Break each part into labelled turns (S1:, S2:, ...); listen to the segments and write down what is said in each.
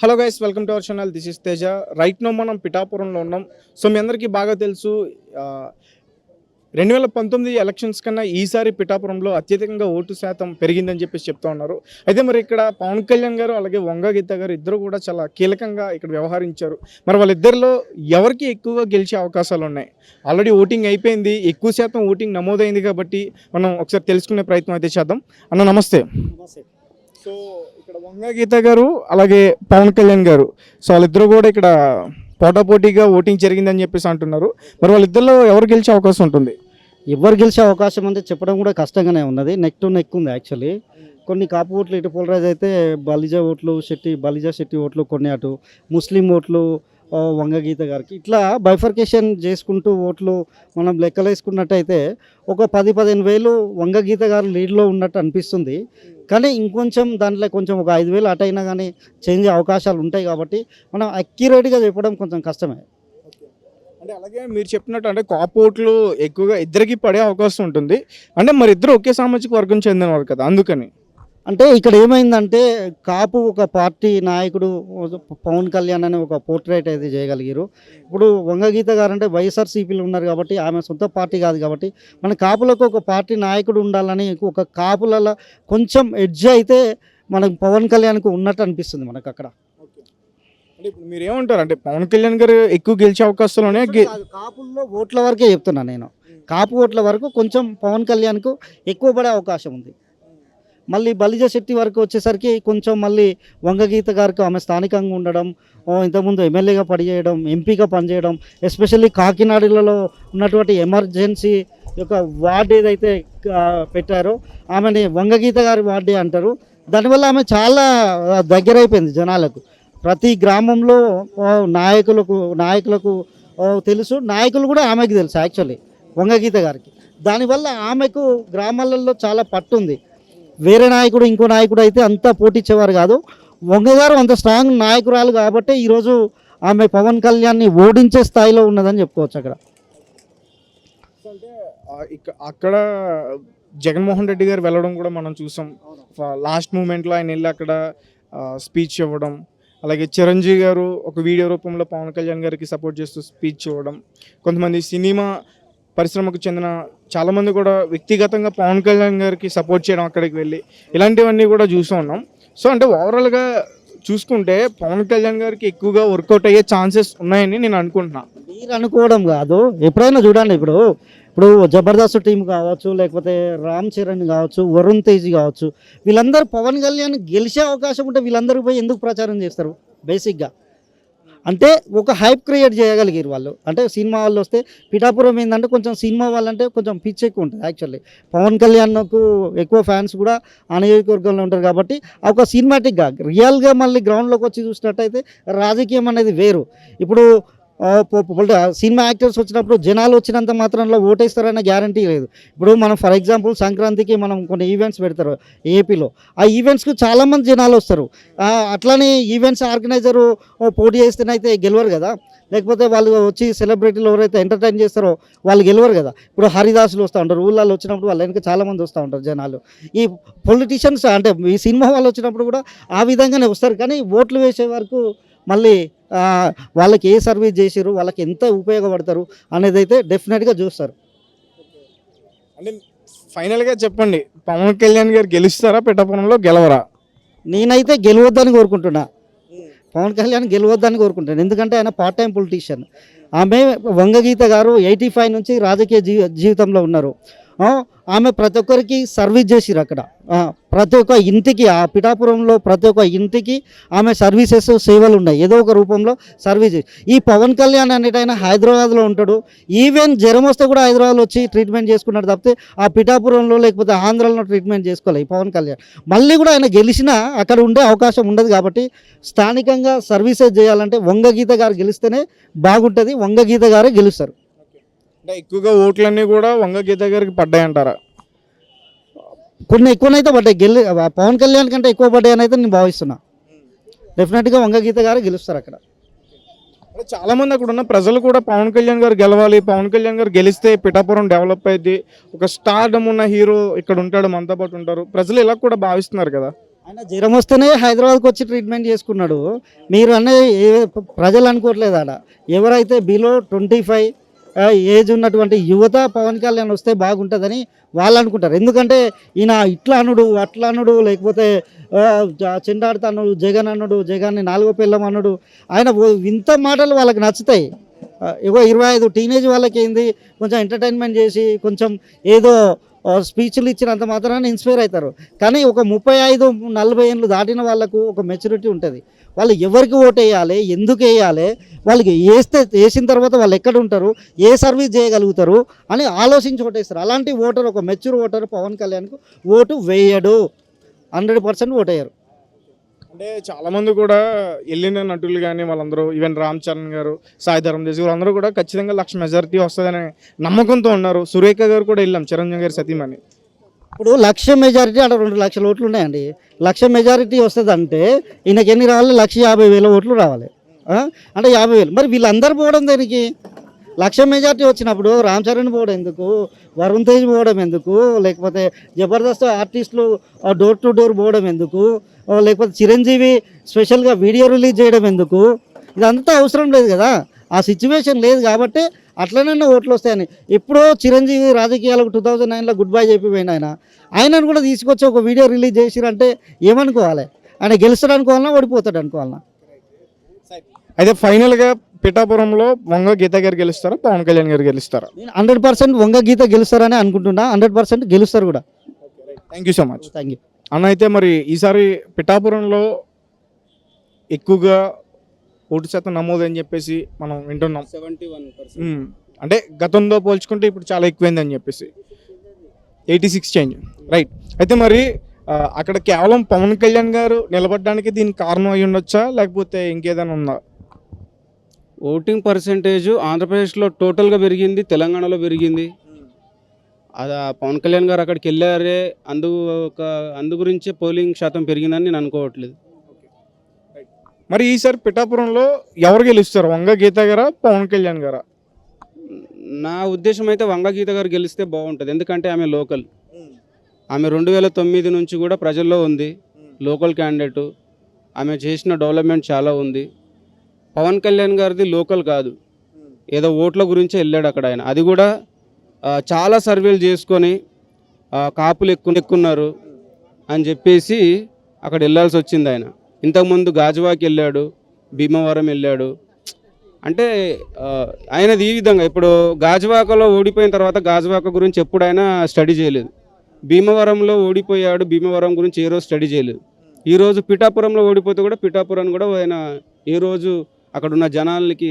S1: Hello guys, welcome to our channel. This is Teja. Right now మనం పిఠాపురంలో ఉన్నాం. So మీ అందరికీ బాగా తెలుసు, 2019 ఎలక్షన్స్ కన్నా ఈసారి పిఠాపురంలో అత్యధికంగా ఓటు శాతం పెరిగిందని చెప్పేసి చెప్తా ఉన్నారు. అయితే మరి ఇక్కడ పవన్ కళ్యాణ్ గారు అలాగే వంగ గీత గారు ఇద్దరు కూడా చాలా కీలకంగా ఇక్కడ వ్యవహరించారు. మరి వాళ్ళిద్దరిలో ఎవరికి ఎక్కువగా గెలిచే అవకాశాలు ఉన్నాయి? ఆల్రెడీ ఓటింగ్ అయిపోయింది, ఎక్కువ శాతం ఓటింగ్ నమోదైంది కాబట్టి మనం ఒకసారి తెలుసుకునే ప్రయత్నం అయితే చేద్దాం. అన్న నమస్తే. సో ఇక్కడ వంగ గీత గారు అలాగే పవన్ కళ్యాణ్ గారు, సో వాళ్ళిద్దరూ కూడా ఇక్కడ పోటాపోటీగా ఓటింగ్ జరిగిందని చెప్పేసి అంటున్నారు. మరి వాళ్ళిద్దరిలో ఎవరు గెలిచే అవకాశం ఉంటుంది?
S2: ఎవరు గెలిచే అవకాశం అంటే చెప్పడం కూడా కష్టంగానే ఉన్నది. నెక్ టు నెక్ ఉంది యాక్చువల్లీ. కొన్ని కాపు ఓట్లు ఇటు పోలరైజ్ అయితే బలిజా శెట్టి ఓట్లు, కొన్ని అటు ముస్లిం ఓట్లు వంగగీత గారికి, ఇట్లా బైఫర్కేషన్ చేసుకుంటూ ఓట్లు మనం లెక్కలు వేసుకున్నట్టయితే ఒక 10-15 వేలు వంగగీత గారు లీడ్లో ఉన్నట్టు అనిపిస్తుంది. కానీ ఇంకొంచెం దాంట్లో కొంచెం ఒక 5,000 అటు అయినా కానీ చేంజ్ అవకాశాలు ఉంటాయి. కాబట్టి మనం అక్యురేట్గా చెప్పడం కొంచెం కష్టమే.
S1: అంటే అలాగే మీరు చెప్పినట్టు అంటే కాపు ఓట్లు ఎక్కువగా ఇద్దరికి పడే అవకాశం ఉంటుంది. అంటే మరి ఇద్దరు ఒకే సామాజిక వర్గం చెందినవారు కదా, అందుకని.
S2: అంటే ఇక్కడ ఏమైందంటే కాపు ఒక పార్టీ నాయకుడు పవన్ కళ్యాణ్ అనే ఒక పోర్ట్రేట్ అయితే చేయగలిగారు. ఇప్పుడు వంగగీత గారు అంటే వైఎస్ఆర్సీపీలో ఉన్నారు కాబట్టి ఆమె సొంత పార్టీ కాదు కాబట్టి మన కాపులకు ఒక పార్టీ నాయకుడు ఉండాలని ఒక కాపులలో కొంచెం ఎడ్జ్ అయితే మనకు పవన్ కళ్యాణ్కు ఉన్నట్టు అనిపిస్తుంది మనకు అక్కడ.
S1: అంటే ఇప్పుడు మీరు ఏమంటారు, అంటే పవన్ కళ్యాణ్ గారు ఎక్కువ గెలిచే అవకాశాలు
S2: కాపుల్లో ఓట్ల వరకే చెప్తున్నాను నేను. కాపు ఓట్ల వరకు కొంచెం పవన్ కళ్యాణ్కు ఎక్కువ పడే అవకాశం ఉంది. మళ్ళీ బలిజా శెట్టి వరకు వచ్చేసరికి కొంచెం మళ్ళీ వంగగీత గారికి ఆమె స్థానికంగా ఉండడం, ఇంతకుముందు ఎమ్మెల్యేగా పనిచేయడం, ఎంపీగా పనిచేయడం, ఎస్పెషల్లీ కాకినాడలో ఉన్నటువంటి ఎమర్జెన్సీ యొక్క వార్డు ఏదైతే పెట్టారో ఆమెని వంగగీత గారి వార్డే అంటారు. దానివల్ల ఆమె చాలా దగ్గరైపోయింది జనాలకు. ప్రతి గ్రామంలో నాయకులకు తెలుసు, నాయకులు కూడా ఆమెకు తెలుసు యాక్చువల్లీ వంగగీత గారికి. దానివల్ల ఆమెకు గ్రామాలలో చాలా పట్టుంది. వేరే నాయకుడు ఇంకో నాయకుడు అయితే అంతా పోటీచ్చేవారు కాదు. వంగగారు అంత స్ట్రాంగ్ నాయకురాలు కాబట్టి ఈరోజు ఆమె పవన్ కళ్యాణ్ని ఓడించే స్థాయిలో ఉన్నదని చెప్పుకోవచ్చు.
S1: అక్కడ జగన్మోహన్ రెడ్డి గారు వెళ్ళడం కూడా మనం చూసాం. లాస్ట్ మూమెంట్లో ఆయన వెళ్ళి అక్కడ స్పీచ్ ఇవ్వడం, అలాగే చిరంజీవి గారు ఒక వీడియో రూపంలో పవన్ కళ్యాణ్ గారికి సపోర్ట్ చేస్తూ స్పీచ్ ఇవ్వడం, కొంతమంది సినిమా పరిశ్రమకు చెందిన చాలామంది కూడా వ్యక్తిగతంగా పవన్ కళ్యాణ్ గారికి సపోర్ట్ చేయడం అక్కడికి వెళ్ళి, ఇలాంటివన్నీ కూడా చూస్తూ ఉన్నాం. సో అంటే ఓవరాల్గా చూసుకుంటే పవన్ కళ్యాణ్ గారికి ఎక్కువగా వర్కౌట్ అయ్యే ఛాన్సెస్ ఉన్నాయని నేను అనుకుంటున్నాను.
S2: మీరు అనుకోవడం కాదు, ఎప్పుడైనా చూడండి. ఇప్పుడు జబర్దస్త్ టీం కావచ్చు, లేకపోతే రామ్ చరణ్ కావచ్చు, వరుణ్ తేజ్ కావచ్చు, వీళ్ళందరూ పవన్ కళ్యాణ్ గెలిచే అవకాశం ఉంటే వీళ్ళందరూ పోయి ఎందుకు ప్రచారం చేస్తారు? బేసిక్గా అంటే ఒక హైప్ క్రియేట్ చేయగలిగారు వాళ్ళు. అంటే సినిమా వాళ్ళు వస్తే పిఠాపురం ఏంటంటే కొంచెం సినిమా వాళ్ళంటే కొంచెం పిచ్ ఎక్కువ ఉంటుంది యాక్చువల్లీ. పవన్ కళ్యాణ్కు ఎక్కువ ఫ్యాన్స్ కూడా ఆ నియోజకవర్గంలో ఉంటారు కాబట్టి ఒక సినిమాటిక్గా రియల్గా మళ్ళీ గ్రౌండ్లోకి వచ్చి చూసినట్టయితే రాజకీయం అనేది వేరు. ఇప్పుడు సినిమా యాక్టర్స్ వచ్చినప్పుడు జనాలు వచ్చినంత మాత్రంలో ఓటేస్తారనే గ్యారంటీ లేదు. ఇప్పుడు మనం ఫర్ ఎగ్జాంపుల్ సంక్రాంతికి మనం కొన్ని ఈవెంట్స్ పెడతారు ఏపీలో. ఆ ఈవెంట్స్కి చాలామంది జనాలు వస్తారు. అట్లానే ఈవెంట్స్ ఆర్గనైజరు పోటీ చేస్తేనైతే గెలవరు కదా, లేకపోతే వాళ్ళు వచ్చి సెలబ్రిటీలు ఎవరైతే ఎంటర్టైన్ చేస్తారో వాళ్ళు గెలవరు కదా. ఇప్పుడు హరిదాసులు వస్తూ ఉంటారు, ఊళ్ళల్లో వచ్చినప్పుడు వాళ్ళ వెనక చాలామంది వస్తూ ఉంటారు జనాలు. ఈ పొలిటీషియన్స్ అంటే ఈ సినిమా వాళ్ళు వచ్చినప్పుడు కూడా ఆ విధంగానే వస్తారు. కానీ ఓట్లు వేసే వరకు మళ్ళీ వాళ్ళకి ఏ సర్వీస్ చేసారు, వాళ్ళకి ఎంత ఉపయోగపడతారు అనేది అయితే డెఫినెట్గా చూస్తారు.
S1: అంటే ఫైనల్గా చెప్పండి, పవన్ కళ్యాణ్ గారు గెలుస్తారా, పిఠాపురంలో గెలవరా?
S2: నేనైతే గెలవద్దని కోరుకుంటున్నా. పవన్ కళ్యాణ్ గెలవద్దని కోరుకుంటాను. ఎందుకంటే ఆయన పార్ట్ టైం పొలిటీషియన్. ఆమె వంగగీత గారు 85 నుంచి రాజకీయ జీవితంలో ఉన్నారు. ఆమె ప్రతి ఒక్కరికి సర్వీస్ చేసిరు. అక్కడ ప్రతి ఒక్క ఇంటికి, ఆ పిఠాపురంలో ప్రతి ఒక్క ఇంటికి ఆమె సర్వీసెస్ సేవలు ఉన్నాయి, ఏదో ఒక రూపంలో సర్వీస్. ఈ పవన్ కళ్యాణ్ అనేటైనా హైదరాబాద్లో ఉంటాడు. ఈవెన్ జ్వరం వస్తే కూడా హైదరాబాద్లో వచ్చి ట్రీట్మెంట్ చేసుకున్నాడు తప్పితే ఆ పిఠాపురంలో లేకపోతే ఆంధ్రాలో ట్రీట్మెంట్ చేసుకోవాలి ఈ పవన్ కళ్యాణ్. మళ్ళీ కూడా ఆయన గెలిచినా అక్కడ ఉండే అవకాశం ఉండదు. కాబట్టి స్థానికంగా సర్వీసెస్ చేయాలంటే వంగగీత గారు గెలిస్తేనే బాగుంటుంది. వంగగీత గారే గెలుస్తారు.
S1: అంటే ఎక్కువగా ఓట్లన్నీ కూడా వంగ గీత గారికి పడ్డాయంటారా?
S2: కొన్ని ఎక్కువనైతే పడ్డాయి. పవన్ కళ్యాణ్ కంటే ఎక్కువ పడ్డాయని అయితే నేను భావిస్తున్నా. డెఫినెట్గా వంగగీత గారు గెలుస్తారు అక్కడ.
S1: చాలా మంది అక్కడ ఉన్న ప్రజలు కూడా పవన్ కళ్యాణ్ గారు గెలవాలి, పవన్ కళ్యాణ్ గారు గెలిస్తే పిఠాపురం డెవలప్ అయింది, ఒక స్టార్డమ్ ఉన్న హీరో ఇక్కడ ఉంటాడు, మనతో పాటు ఉంటారు, ప్రజలు ఇలా కూడా భావిస్తున్నారు కదా.
S2: ఆయన జ్వరం వస్తేనే హైదరాబాద్కి వచ్చి ట్రీట్మెంట్ చేసుకున్నాడు. మీరు అనే ప్రజలు అనుకోవట్లేదు ఆడ. ఎవరైతే బిలో 25 ఏజ్ ఉన్నటువంటి యువత పవన్ కళ్యాణ్ వస్తే బాగుంటుందని వాళ్ళు అనుకుంటారు. ఎందుకంటే ఈయన ఇట్లా అనుడు అట్లా అనుడు, లేకపోతే చెండాడుతా అన్నాడు, జగన్ అన్నాడు, జగన్ని 4వ పిల్లం అన్నాడు. ఆయన వింత మాటలు వాళ్ళకి నచ్చుతాయి. ఇగో 25 టీనేజ్ వాళ్ళకి ఏంది, కొంచెం ఎంటర్టైన్మెంట్ చేసి కొంచెం ఏదో స్పీచ్లు ఇచ్చినంత మాత్రాన ఇన్స్పైర్ అవుతారు. కానీ ఒక 35-40 ఏళ్ళు దాటిన వాళ్ళకు ఒక మెచ్యూరిటీ ఉంటుంది. వాళ్ళు ఎవరికి ఓటు వేయాలి, ఎందుకు వేయాలి, వాళ్ళకి వేసిన తర్వాత వాళ్ళు ఎక్కడ ఉంటారు, ఏ సర్వీస్ చేయగలుగుతారు అని ఆలోచించి ఓటేస్తారు. అలాంటి ఓటర్, ఒక మెచ్యూర్ ఓటర్ పవన్ కళ్యాణ్కు ఓటు వేయడు, 100% ఓటు వేయరు.
S1: అంటే చాలామంది కూడా వెళ్ళిన నటులు కానీ వాళ్ళందరూ, ఈవెన్ రామ్ చరణ్ గారు, సాయి ధరమ్ తేజ్ వాళ్ళందరూ కూడా ఖచ్చితంగా 1,00,000 మెజారిటీ వస్తుందనే నమ్మకంతో ఉన్నారు. సురేఖ గారు కూడా వెళ్ళాం, చిరంజీవి గారి సతీమణి.
S2: ఇప్పుడు 1,00,000 మెజారిటీ అక్కడ 2 లక్షల ఓట్లు ఉన్నాయండి. 1,00,000 మెజారిటీ వస్తుంది అంటే ఈయనకి ఎన్ని రావాలి, 1,50,000 ఓట్లు రావాలి. అంటే 50,000. మరి వీళ్ళందరూ పోవడం దేనికి? 1,00,000 మెజారిటీ వచ్చినప్పుడు రామ్ చరణ్ పోవడం ఎందుకు, వరుణ్ తేజ్ పోవడం ఎందుకు, లేకపోతే జబర్దస్త్ ఆర్టిస్టులు డోర్ టు డోర్ పోవడం ఎందుకు, లేకపోతే చిరంజీవి స్పెషల్గా వీడియో రిలీజ్ చేయడం ఎందుకు? ఇదంతా అవసరం లేదు కదా. ఆ సిచ్యువేషన్ లేదు కాబట్టి అట్లనన్నా ఓట్లు వస్తాయని. ఎప్పుడో చిరంజీవి రాజకీయాలకు 2009లో గుడ్ బై చెప్పిపోయిన ఆయనను కూడా తీసుకొచ్చి ఒక వీడియో రిలీజ్ చేసిరంటే ఏమనుకోవాలి? ఆయన గెలుస్తాడు అనుకోవాలన్నా, ఓడిపోతాడు అనుకోవాలన్నా?
S1: అయితే ఫైనల్గా పిఠాపురంలో వంగ గీత గారు గెలుస్తారా, పవన్ కళ్యాణ్ గారు గెలుస్తారా?
S2: నేను 100% వంగ గీత గెలుస్తారని అనుకుంటున్నా. 100% గెలుస్తారు కూడా.
S1: Thank you so much.
S2: Thank you
S1: అన్న. అయితే మరి ఈసారి పిఠాపురంలో ఎక్కువగా ఓటు శాతం నమోదు అని చెప్పేసి మనం వింటున్నాం.
S3: 71%.
S1: అంటే గతంతో పోల్చుకుంటే ఇప్పుడు చాలా ఎక్కువైంది అని చెప్పేసి 86 చేంజ్, రైట్. అయితే మరి అక్కడ కేవలం పవన్ కళ్యాణ్ గారు నిలబడడానికి దీనికి కారణం అయి ఉండొచ్చా, లేకపోతే ఇంకేదైనా ఉందా?
S3: ఓటింగ్ పర్సెంటేజ్ ఆంధ్రప్రదేశ్లో టోటల్గా పెరిగింది, తెలంగాణలో పెరిగింది. అది పవన్ కళ్యాణ్ గారు అక్కడికి వెళ్ళారే అందు గురించే పోలింగ్ శాతం పెరిగిందని నేను అనుకోవట్లేదు.
S1: మరి ఈసారి పిఠాపురంలో ఎవరు గెలుస్తారు, వంగ గీత గారా, పవన్ కళ్యాణ్ గారా?
S3: నా ఉద్దేశం అయితే వంగ గీత గారు గెలిస్తే బాగుంటుంది. ఎందుకంటే ఆమె లోకల్, ఆమె 2009 నుంచి కూడా ప్రజల్లో ఉంది, లోకల్ క్యాండిడేటు. ఆమె చేసిన డెవలప్మెంట్ చాలా ఉంది. పవన్ కళ్యాణ్ గారిది లోకల్ కాదు, ఏదో ఓట్ల గురించే వెళ్ళాడు అక్కడ ఆయన. అది కూడా చాలా సర్వేలు చేసుకొని కాపులు ఎక్కున్నారు అని చెప్పేసి అక్కడ వెళ్ళాల్సి వచ్చింది ఆయన. ఇంతకుముందు గాజువాకి వెళ్ళాడు, భీమవరం వెళ్ళాడు. అంటే ఆయనది ఈ విధంగా, ఇప్పుడు గాజువాకలో ఓడిపోయిన తర్వాత గాజువాక గురించి ఎప్పుడైనా స్టడీ చేయలేదు. భీమవరంలో ఓడిపోయాడు, భీమవరం గురించి ఏ రోజు స్టడీ చేయలేదు. ఈరోజు పిఠాపురంలో ఓడిపోతే కూడా పిఠాపురాన్ని కూడా ఆయన ఏ రోజు అక్కడ ఉన్న జనాలకి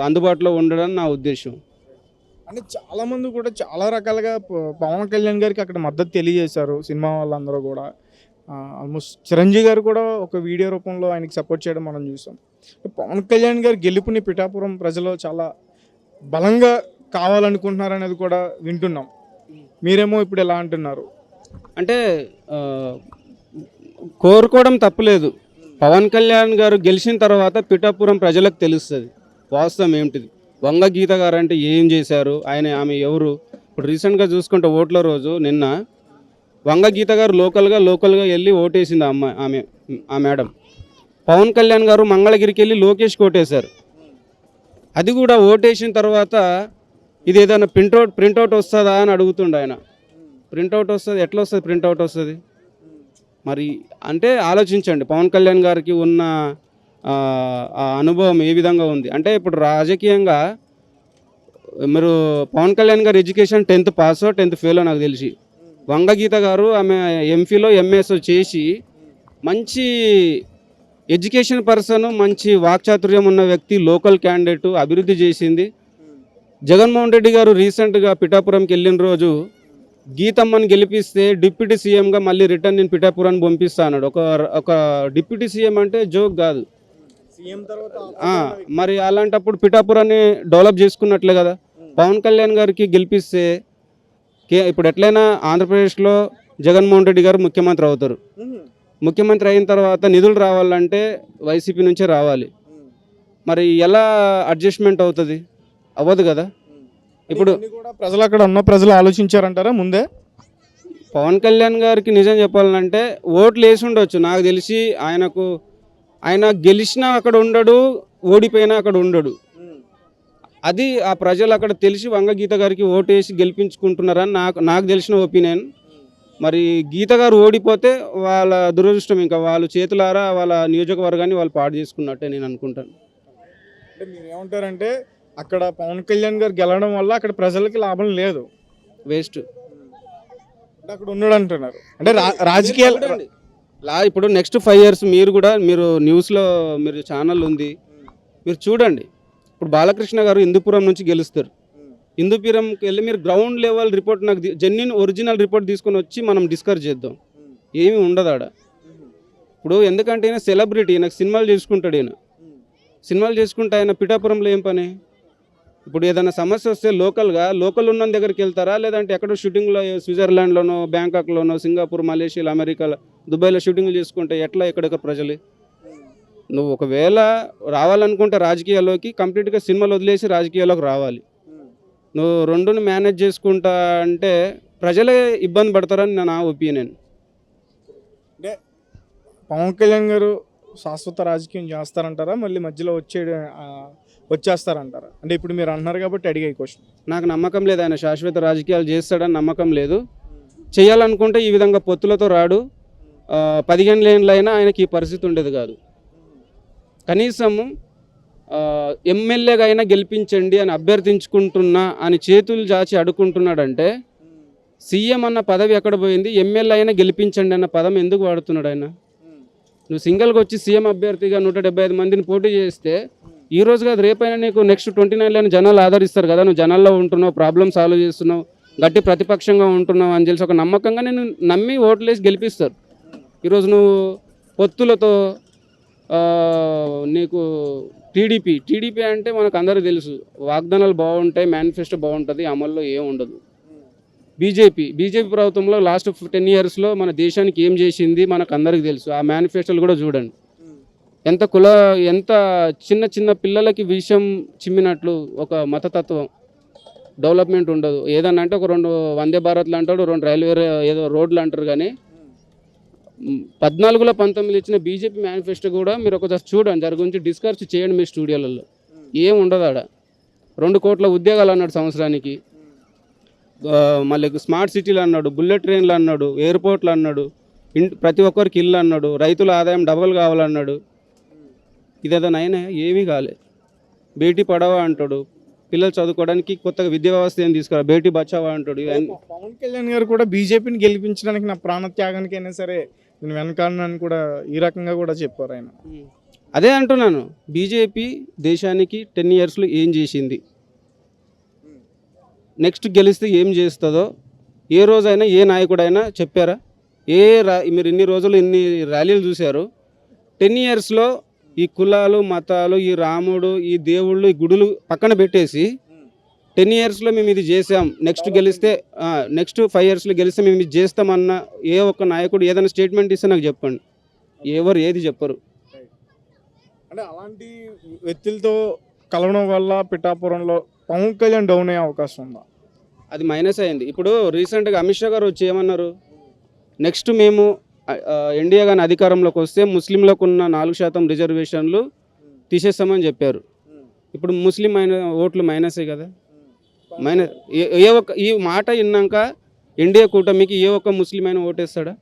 S3: అందుబాటులో ఉండడం నా ఉద్దేశం.
S1: అంటే చాలామంది కూడా చాలా రకాలుగా పవన్ కళ్యాణ్ గారికి అక్కడ మద్దతు తెలియజేశారు, సినిమా వాళ్ళందరూ కూడా. ఆల్మోస్ట్ చిరంజీవి గారు కూడా ఒక వీడియో రూపంలో ఆయనకి సపోర్ట్ చేయడం మనం చూసాం. పవన్ కళ్యాణ్ గారు గెలుపుని పిఠాపురం ప్రజలు చాలా బలంగా కావాలనుకుంటున్నారు అనేది కూడా వింటున్నాం. మీరేమో ఇప్పుడు ఎలా అంటున్నారు?
S3: అంటే కోరుకోవడం తప్పులేదు. పవన్ కళ్యాణ్ గారు గెలిచిన తర్వాత పిఠాపురం ప్రజలకు తెలుస్తుంది వాస్తవం ఏంటిది. వంగ గీత గారు అంటే ఏం చేశారు, ఆమె ఎవరు. ఇప్పుడు రీసెంట్గా చూసుకుంటే ఓట్ల రోజు నిన్న వంగ గీత గారు లోకల్గా వెళ్ళి ఓటేసింది ఆ మేడం. పవన్ కళ్యాణ్ గారు మంగళగిరికి వెళ్ళి లోకేష్కి ఓటేశారు. అది కూడా ఓటేసిన తర్వాత ఇది ఏదైనా ప్రింట్అవుట్ వస్తుందా అని అడుగుతుండే ఆయన. ప్రింట్అవుట్ వస్తుంది, ఎట్లా వస్తుంది ప్రింట్అవుట్ వస్తుంది? మరి అంటే ఆలోచించండి, పవన్ కళ్యాణ్ గారికి ఉన్న ఆ అనుభవం ఏ విధంగా ఉంది. అంటే ఇప్పుడు రాజకీయంగా మీరు పవన్ కళ్యాణ్ గారు education 10th pass 10th fail నాకు తెలిసి. వంగ గీత గారు ఆమె ఎంఫీలో ఎంఎస్ చేసి మంచి ఎడ్యుకేషన్ పర్సన్, మంచి వాక్చాతుర్యం ఉన్న వ్యక్తి, లోకల్ క్యాండిడేట్, అభివృద్ధి చేసింది. జగన్మోహన్ రెడ్డి గారు రీసెంట్గా పిఠాపురంకి వెళ్ళిన రోజు గీతమ్మని గెలిపిస్తే డిప్యూటీ సీఎంగా మళ్ళీ రిటర్న్ నేను పిఠాపురాన్ని పంపిస్తా అన్నాడు. ఒక డిప్యూటీ సీఎం అంటే జోక్ కాదు. మరి అలాంటప్పుడు పిఠాపురాన్ని డెవలప్ చేసుకున్నట్లే కదా. పవన్ కళ్యాణ్ గారికి గెలిపిస్తే ఇప్పుడు ఎట్లయినా ఆంధ్రప్రదేశ్లో జగన్మోహన్ రెడ్డి గారు ముఖ్యమంత్రి అవుతారు. ముఖ్యమంత్రి అయిన తర్వాత నిధులు రావాలంటే వైసీపీ నుంచే రావాలి. మరి ఎలా అడ్జస్ట్మెంట్ అవుతుంది? అవ్వదు కదా. ఇప్పుడు
S1: ప్రజలు అక్కడ ఉన్న ప్రజలు ఆలోచించారంటారా ముందే?
S3: పవన్ కళ్యాణ్ గారికి నిజం చెప్పాలంటే ఓట్లు వేసి ఉండొచ్చు. నాకు తెలిసి ఆయన గెలిచినా అక్కడ ఉండడు, ఓడిపోయినా అక్కడ ఉండడు. అది ఆ ప్రజలు అక్కడ తెలిసి వంగ గీత గారికి ఓటు వేసి గెలిపించుకుంటున్నారని నాకు తెలిసిన ఒపీనియన్. మరి గీత గారు ఓడిపోతే వాళ్ళ దురదృష్టం, ఇంకా వాళ్ళు చేతులారా వాళ్ళ నియోజకవర్గాన్ని వాళ్ళు పాడు చేసుకున్నట్టే నేను అనుకుంటాను.
S1: అంటే మీరు ఏమంటారంటే అక్కడ పవన్ కళ్యాణ్ గారు గెలవడం వల్ల అక్కడ ప్రజలకి లాభం లేదు,
S3: వేస్ట్.
S1: అంటే అక్కడ ఉన్నాడు అంటున్నారు. అంటే రాజకీయాలు
S3: ఇప్పుడు నెక్స్ట్ 5 years మీరు న్యూస్లో మీరు ఛానల్ ఉంది, మీరు చూడండి. ఇప్పుడు బాలకృష్ణ గారు హిందూపురం నుంచి గెలుస్తారు. హిందూపురంకి వెళ్ళి మీరు గ్రౌండ్ లెవెల్ రిపోర్ట్, నాకు జెన్యున్ ఒరిజినల్ రిపోర్ట్ తీసుకొని వచ్చి మనం డిస్కస్ చేద్దాం. ఏమీ ఉండదు ఆడ. ఇప్పుడు ఎందుకంటే ఈయన సెలబ్రిటీ, నాకు సినిమాలు చేసుకుంటాడు. సినిమాలు చేసుకుంటే ఆయన పిఠాపురంలో ఏం పని? ఇప్పుడు ఏదైనా సమస్య వస్తే లోకల్ ఉన్న దగ్గరికి వెళ్తారా, లేదంటే ఎక్కడో షూటింగ్లో స్విట్జర్లాండ్లోనో, బ్యాంకాక్లోనో, సింగపూర్, మలేషియాలో, అమెరికాలో, దుబాయ్లో షూటింగ్లు చేసుకుంటే ఎట్లా ఎక్కడెక్కడ ప్రజలు? నువ్వు ఒకవేళ రావాలనుకుంటే రాజకీయాల్లోకి కంప్లీట్గా సినిమాలు వదిలేసి రాజకీయాల్లోకి రావాలి. నువ్వు రెండుని మేనేజ్ చేసుకుంటా అంటే ప్రజలే ఇబ్బంది పడతారని నా ఒపీనియన్.
S1: అంటే పవన్ కళ్యాణ్ గారు శాశ్వత రాజకీయం చేస్తారంటారా, మళ్ళీ మధ్యలో వచ్చేస్తారంటారా? అంటే ఇప్పుడు మీరు అంటున్నారు కాబట్టి అడిగే క్వశ్చన్.
S3: నాకు నమ్మకం లేదు ఆయన శాశ్వత రాజకీయాలు చేస్తాడని నమ్మకం లేదు. చేయాలనుకుంటే ఈ విధంగా పొత్తులతో రాడు. 15 ఏళ్ళైనా ఆయనకి ఈ పరిస్థితి ఉండేది కాదు. కనీసం ఎమ్మెల్యేగా అయినా గెలిపించండి అని అభ్యర్థించుకుంటున్నా అని చేతులు చాచి అడుకుంటున్నాడంటే సీఎం అన్న పదవి ఎక్కడ పోయింది? ఎమ్మెల్యే అయినా గెలిపించండి అన్న పదం ఎందుకు వాడుతున్నాడు ఆయన? నువ్వు సింగిల్గా వచ్చి సీఎం అభ్యర్థిగా 175 మందిని పోటీ చేస్తే ఈ రోజు కాదు రేపైనా నీకు నెక్స్ట్ 29 జనాలు ఆదరిస్తారు కదా. నువ్వు జనాల్లో ఉంటున్నావు, ప్రాబ్లమ్ సాల్వ్ చేస్తున్నావు, గట్టి ప్రతిపక్షంగా ఉంటున్నావు అని తెలిసి ఒక నమ్మకంగా నేను నమ్మి ఓట్లేసి గెలిపిస్తారు. ఈరోజు నువ్వు పొత్తులతో నీకు టీడీపీ అంటే మనకు అందరికీ తెలుసు, వాగ్దానాలు బాగుంటాయి, మేనిఫెస్టో బాగుంటుంది, అమల్లో ఏం ఉండదు. బీజేపీ ప్రభుత్వంలో లాస్ట్ 10 yearsలో మన దేశానికి ఏం చేసింది మనకు అందరికీ తెలుసు. ఆ మేనిఫెస్టోలు కూడా చూడండి. ఎంత చిన్న పిల్లలకి విషయం చిమ్మినట్లు ఒక మతతత్వం, డెవలప్మెంట్ ఉండదు. ఏదన్నా అంటే ఒక 2 వందే భారత్లు అంటాడు, 2 రైల్వే ఏదో రోడ్లు అంటారు. కానీ 14లో 19 ఇచ్చిన బీజేపీ మేనిఫెస్టో కూడా మీరు ఒకసారి చూడండి, దాని గురించి డిస్కస్ చేయండి మీ స్టూడియోలలో. ఏం ఉండదు ఆడ. 2 కోట్ల ఉద్యోగాలు అన్నాడు సంవత్సరానికి, మళ్ళీ స్మార్ట్ సిటీలు అన్నాడు, బుల్లెట్ ట్రైన్లు అన్నాడు, ఎయిర్పోర్ట్లు అన్నాడు, ప్రతి ఒక్కరికి ఇల్లు అన్నాడు, రైతుల ఆదాయం డబుల్ కావాలన్నాడు. ఇదేదైనా అయినా ఏమీ కాలేదు. బేటీ పడావా అంటాడు, పిల్లలు చదువుకోవడానికి కొత్తగా విద్యా వ్యవస్థ ఏం తీసుకురా, బేటీ బచావా అంటాడు.
S1: పవన్ కళ్యాణ్ గారు కూడా బీజేపీని గెలిపించడానికి నా ప్రాణత్యాగానికైనా సరే నేను వెనకాలని కూడా ఈ రకంగా కూడా చెప్పారు ఆయన.
S3: అదే అంటున్నాను, బీజేపీ దేశానికి 10 yearsలో ఏం చేసింది, నెక్స్ట్ గెలిస్తే ఏం చేస్తుందో ఏ రోజైనా ఏ నాయకుడైనా చెప్పారా? మీరు ఇన్ని రోజులు ఇన్ని ర్యాలీలు చూశారు. 10 yearsలో ఈ కులాలు, మతాలు, ఈ రాముడు, ఈ దేవుళ్ళు, ఈ గుడులు పక్కన పెట్టేసి 10 yearsలో మేము ఇది చేసాం, నెక్స్ట్ 5 yearsలో గెలిస్తే మేము ఇది చేస్తామన్న ఏ ఒక్క నాయకుడు ఏదైనా స్టేట్మెంట్ ఇస్తే నాకు చెప్పండి. ఎవరు ఏది చెప్పరు.
S1: అంటే అలాంటి వ్యక్తులతో కలవడం వల్ల పిఠాపురంలో పవన్ కళ్యాణ్ డౌన్ అయ్యే అవకాశం ఉందా?
S3: అది మైనస్ అయింది. ఇప్పుడు రీసెంట్గా అమిత్ షా గారు వచ్చి ఏమన్నారు, నెక్స్ట్ మేము ఎన్డీఏ కానీ అధికారంలోకి వస్తే ముస్లింలకు ఉన్న 4% రిజర్వేషన్లు తీసేస్తామని చెప్పారు. ఇప్పుడు ముస్లిం ఓట్లు మైనసే కదా. మైనస్ ఈ మాట విన్నాక ఎన్డీఏ కూటమికి ఏ ఒక్క ముస్లిం అయినా ఓటేస్తాడా?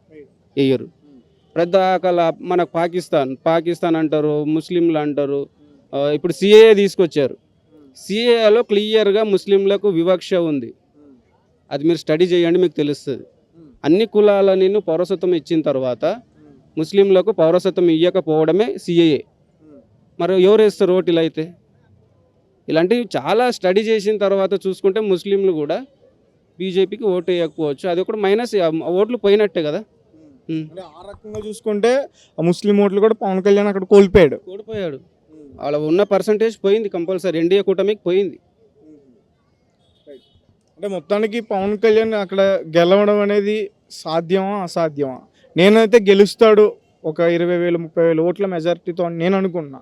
S3: వేయరు. ప్రధాకల మనకు పాకిస్తాన్ అంటారు, ముస్లింలు అంటారు. ఇప్పుడు సిఏఏ తీసుకొచ్చారు. సిఏఏలో క్లియర్గా ముస్లింలకు వివక్ష ఉంది. అది మీరు స్టడీ చేయండి, మీకు తెలుస్తుంది. అన్ని కులాలని పౌరసత్వం ఇచ్చిన తర్వాత ముస్లింలకు పౌరసత్వం ఇవ్వకపోవడమే సిఏఏ. మరి ఎవరు వేస్తారు ఓటు? ఇలా అయితే ఇలాంటివి చాలా స్టడీ చేసిన తర్వాత చూసుకుంటే ముస్లింలు కూడా బీజేపీకి ఓటు వేయకపోవచ్చు. అది ఒకటి మైనస్, ఓట్లు పోయినట్టే కదా.
S1: ఆ రకంగా చూసుకుంటే ఆ ముస్లిం ఓట్లు కూడా పవన్ కళ్యాణ్ అక్కడ కోల్పోయాడు.
S3: వాళ్ళ ఉన్న పర్సంటేజ్ పోయింది, కంపల్సరీ ఎన్డీఏ కూటమికి పోయింది.
S1: అంటే మొత్తానికి పవన్ కళ్యాణ్ అక్కడ గెలవడం అనేది సాధ్యమా అసాధ్యమా? నేనైతే గెలుస్తాడు ఒక 20,000 30,000 ఓట్ల మెజారిటీతో నేను అనుకున్నా,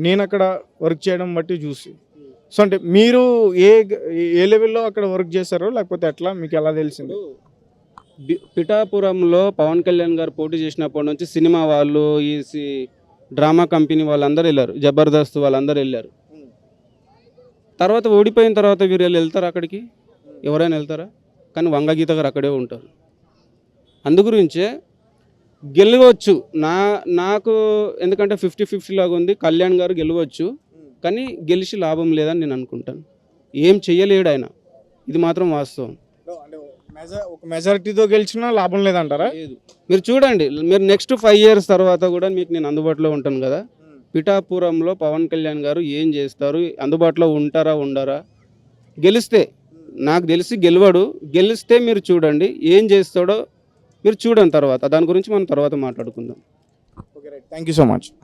S1: నేను అక్కడ వర్క్ చేయడం బట్టి చూసి. సో అంటే మీరు ఏ లెవెల్లో అక్కడ వర్క్ చేశారో లేకపోతే ఎట్లా మీకు ఎలా తెలిసింది?
S3: పిఠాపురంలో పవన్ కళ్యాణ్ గారు పోటీ చేసినప్పటి నుంచి సినిమా వాళ్ళు డ్రామా కంపెనీ వాళ్ళందరూ వెళ్ళారు, జబర్దస్త్ వాళ్ళందరూ వెళ్ళారు. తర్వాత ఓడిపోయిన తర్వాత వీరు వెళ్తారు అక్కడికి, ఎవరైనా వెళ్తారా? కానీ వంగగీత గారు అక్కడే ఉంటారు. అందుగురించే గెలవచ్చు. నాకు ఎందుకంటే 50-50 లాగా ఉంది. కళ్యాణ్ గారు గెలవచ్చు, కానీ గెలిచి లాభం లేదని నేను అనుకుంటాను. ఏం చెయ్యలేడు ఆయన, ఇది మాత్రం వాస్తవం.
S1: ఒక మెజారిటీతో గెలిచినా లాభం లేదంటారా?
S3: లేదు, మీరు చూడండి, మీరు నెక్స్ట్ 5 years తర్వాత కూడా మీకు నేను అందుబాటులో ఉంటాను కదా. పిఠాపురంలో పవన్ కళ్యాణ్ గారు ఏం చేస్తారు, అందుబాటులో ఉంటారా ఉండరా? గెలిస్తే, నాకు తెలిసి గెలవడు, గెలిస్తే మీరు చూడండి ఏం చేస్తాడో మీరు చూడండి. తర్వాత దాని గురించి మనం తర్వాత మాట్లాడుకుందాం.
S1: Okay, right, thank you so much.